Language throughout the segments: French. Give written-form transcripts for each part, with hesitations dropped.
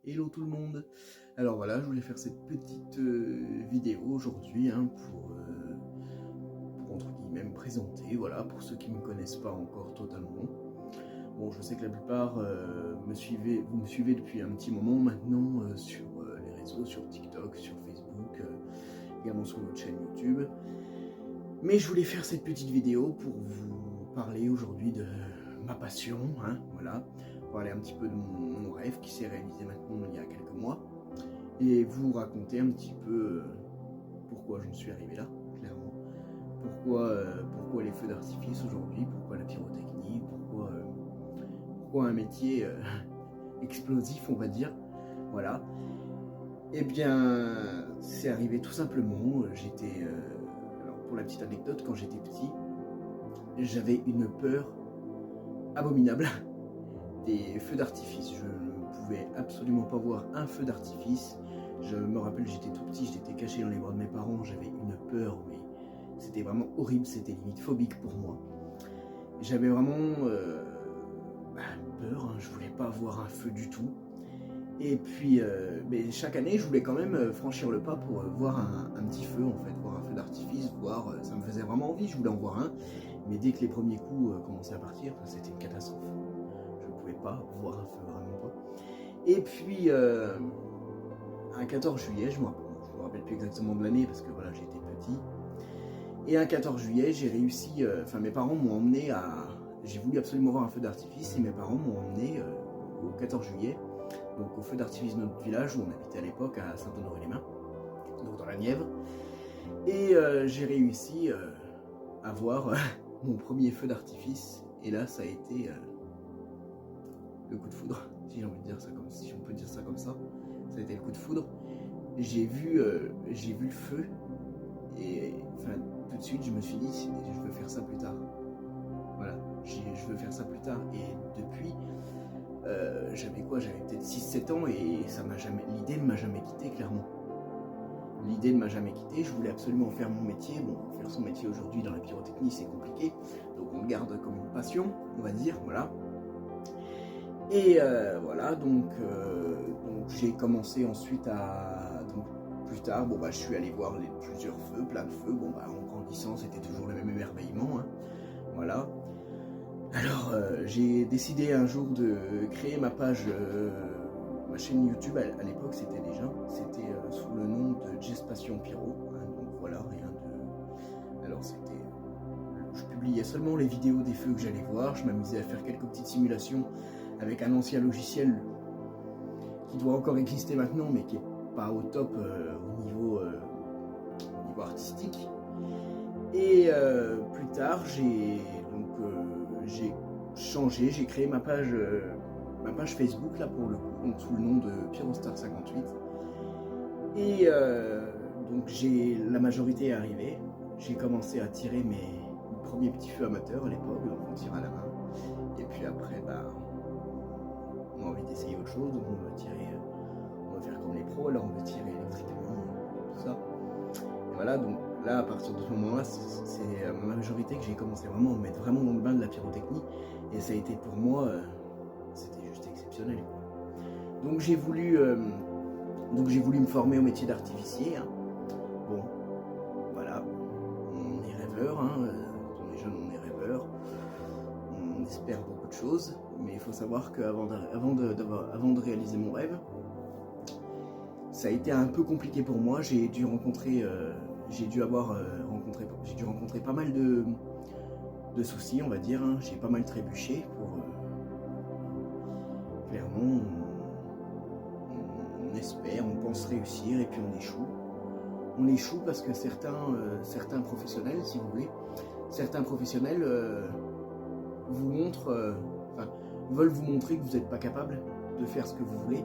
Hello tout le monde. Alors voilà, je voulais faire cette petite vidéo aujourd'hui pour entre guillemets me présenter, voilà, pour ceux qui ne me connaissent pas encore totalement. Bon, je sais que la plupart vous me suivez depuis un petit moment maintenant sur les réseaux, sur TikTok, sur Facebook, également sur notre chaîne YouTube. Mais je voulais faire cette petite vidéo pour vous parler aujourd'hui de ma passion, hein, voilà, parler un petit peu de mon rêve qui s'est réalisé maintenant il y a quelques mois, et vous raconter un petit peu pourquoi j'en suis arrivé là, clairement, pourquoi les feux d'artifice aujourd'hui, pourquoi la pyrotechnie, pourquoi un métier explosif, on va dire, voilà. Eh bien, c'est arrivé tout simplement, alors pour la petite anecdote, quand j'étais petit, j'avais une peur abominable des feux d'artifice. Je ne pouvais absolument pas voir un feu d'artifice. Je me rappelle, j'étais tout petit, j'étais caché dans les bras de mes parents, j'avais une peur, mais c'était vraiment horrible, c'était limite phobique pour moi. J'avais vraiment peur, hein, je voulais pas voir un feu du tout. Et puis, mais chaque année, je voulais quand même franchir le pas pour voir un petit feu, en fait, voir un feu d'artifice, ça me faisait vraiment envie, je voulais en voir un. Mais dès que les premiers coups commençaient à partir, c'était une catastrophe. Je ne pouvais pas voir un feu, vraiment pas. Et puis, un 14 juillet, je me rappelle plus exactement de l'année parce que voilà, j'étais petit. Et un 14 juillet, j'ai réussi, mes parents m'ont emmené j'ai voulu absolument voir un feu d'artifice et mes parents m'ont emmené au 14 juillet, donc au feu d'artifice de notre village où on habitait à l'époque à Saint-Honoré-les-Mains, donc dans la Nièvre. Et j'ai réussi à voir mon premier feu d'artifice, et là ça a été le coup de foudre, si on peut dire ça comme ça. Ça a été le coup de foudre. J'ai vu le feu, et tout de suite je me suis dit, je veux faire ça plus tard. Voilà, je veux faire ça plus tard. Et depuis, j'avais peut-être 6-7 ans, et l'idée ne m'a jamais quitté, clairement. L'idée ne m'a jamais quitté, je voulais absolument faire mon métier. Bon, faire son métier aujourd'hui dans la pyrotechnie, c'est compliqué, donc on le garde comme une passion, on va dire, voilà. Et voilà, donc j'ai commencé ensuite plus tard, je suis allé voir plusieurs feux, plein de feux. En grandissant, c'était toujours le même émerveillement, hein, voilà. Alors, j'ai décidé un jour de créer ma chaîne YouTube. À l'époque, c'était sous le nom de Jess Passion Pyro, hein, donc voilà, rien de... Alors je publiais seulement les vidéos des feux que j'allais voir, je m'amusais à faire quelques petites simulations avec un ancien logiciel qui doit encore exister maintenant, mais qui n'est pas au top au niveau artistique. Et plus tard, j'ai changé, j'ai créé ma page Facebook, là, pour le coup, donc sous le nom de Pyrostar58. Et donc la majorité est arrivée. J'ai commencé à tirer mes premiers petits feux amateurs à l'époque, donc on tire à la main. Et puis après, on a envie d'essayer autre chose, donc on va faire comme les pros, là on veut tirer électriquement, tout ça. Et voilà, donc là, à partir de ce moment-là, c'est ma majorité que j'ai commencé vraiment à me mettre vraiment dans le bain de la pyrotechnie, et ça a été pour moi, c'était juste exceptionnel, quoi. Donc j'ai voulu me former au métier d'artificier, hein. Bon, voilà, on est rêveur, hein, quand on est jeune, on est rêveur, on espère beaucoup de choses, mais il faut savoir qu'avant de réaliser mon rêve, ça a été un peu compliqumal pour moi. J'ai dû rencontrer pas mal de soucis, on va dire, hein. J'ai pas mal trébuché clairement, on espère, on pense réussir, et puis on échoue. On échoue parce que certains professionnels, si vous voulez, veulent vous montrer que vous n'êtes pas capable de faire ce que vous voulez,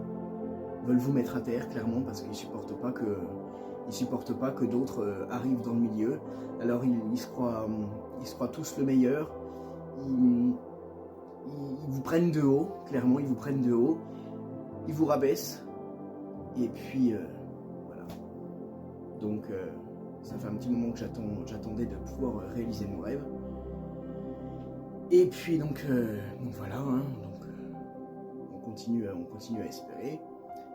veulent vous mettre à terre, clairement, parce qu'ils supportent pas que d'autres arrivent dans le milieu. Alors ils se croient tous le meilleur. Ils vous prennent de haut, clairement, ils vous rabaissent, et puis voilà. Donc ça fait un petit moment que j'attendais de pouvoir réaliser mon rêve. Et puis donc voilà, hein, on continue à espérer.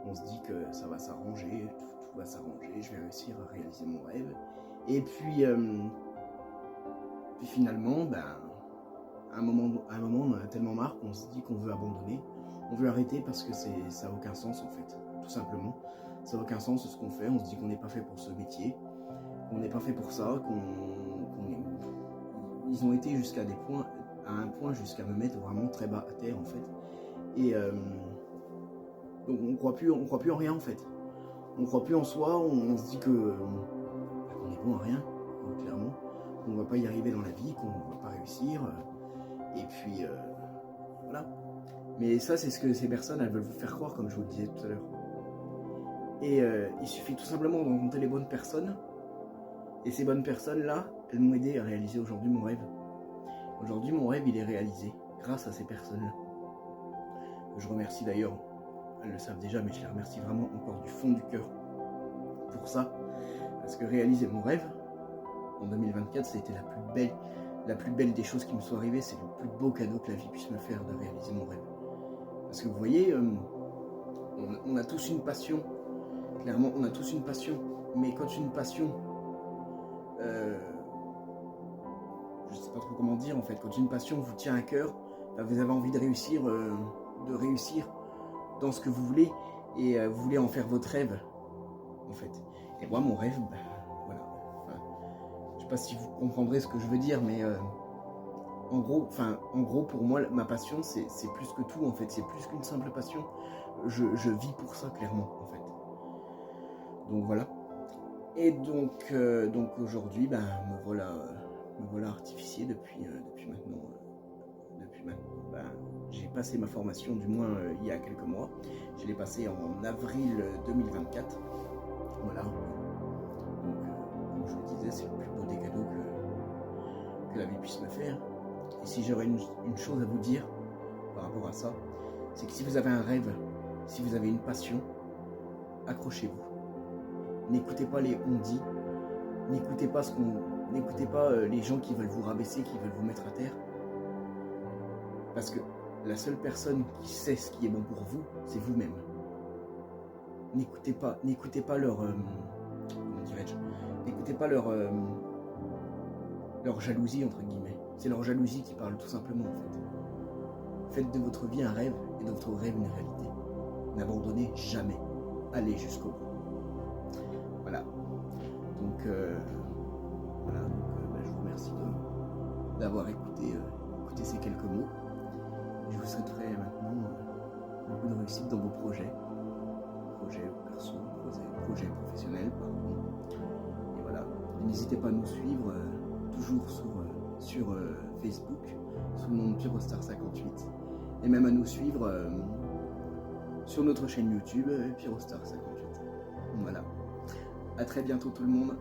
On se dit que ça va s'arranger, tout va s'arranger, je vais réussir à réaliser mon rêve. Et puis finalement, à un moment, on en a tellement marre qu'on se dit qu'on veut abandonner. On veut arrêter parce que ça n'a aucun sens en fait, tout simplement. Ça n'a aucun sens ce qu'on fait, on se dit qu'on n'est pas fait pour ce métier, qu'on n'est pas fait pour ça, Ils ont été à un point jusqu'à me mettre vraiment très bas à terre en fait. Et donc on croit plus en rien en fait. On croit plus en soi, on se dit qu'on est bon à rien, clairement. Qu'on ne va pas y arriver dans la vie, qu'on ne va pas réussir. Et puis voilà. Mais ça, c'est ce que ces personnes, elles veulent vous faire croire, comme je vous le disais tout à l'heure. Et il suffit tout simplement de rencontrer les bonnes personnes. Et ces bonnes personnes-là, elles m'ont aidé à réaliser aujourd'hui mon rêve. Aujourd'hui, mon rêve, il est réalisé grâce à ces personnes-là. Je remercie d'ailleurs, elles le savent déjà, mais je les remercie vraiment encore du fond du cœur pour ça. Parce que réaliser mon rêve, en 2024, ça a été la plus belle des choses qui me sont arrivées. C'est le plus beau cadeau que la vie puisse me faire de réaliser mon rêve. Parce que vous voyez, on a tous une passion. Clairement, on a tous une passion. Mais quand une passion... je sais pas trop comment dire en fait. Quand une passion vous tient à cœur, vous avez envie de réussir dans ce que vous voulez. Et vous voulez en faire votre rêve, en fait. Et moi, mon rêve, voilà. Je sais pas si vous comprendrez ce que je veux dire, mais... En gros, pour moi, ma passion, c'est plus que tout, en fait. C'est plus qu'une simple passion. Je vis pour ça, clairement, en fait. Donc, voilà. Et donc aujourd'hui, me voilà artificier depuis maintenant. J'ai passé ma formation, du moins il y a quelques mois. Je l'ai passée en avril 2024. Voilà. Donc, comme je vous le disais, c'est le plus beau des cadeaux que la vie puisse me faire. Et si j'aurais une chose à vous dire par rapport à ça, c'est que si vous avez un rêve, si vous avez une passion, accrochez-vous. N'écoutez pas les on-dit, n'écoutez pas les gens qui veulent vous rabaisser, qui veulent vous mettre à terre. Parce que la seule personne qui sait ce qui est bon pour vous, c'est vous-même. N'écoutez pas leur jalousie entre guillemets. C'est leur jalousie qui parle tout simplement en fait. Faites de votre vie un rêve et de votre rêve une réalité. N'abandonnez jamais. Allez jusqu'au bout. Voilà. Donc je vous remercie d'avoir écouté ces quelques mots. Je vous souhaiterais maintenant beaucoup de réussite dans vos projets perso, projets professionnels, pardon. Et voilà. Et n'hésitez pas à nous suivre toujours sur Facebook sous le nom de Pyrostar58 et même à nous suivre sur notre chaîne YouTube Pyrostar58. Voilà. À très bientôt tout le monde.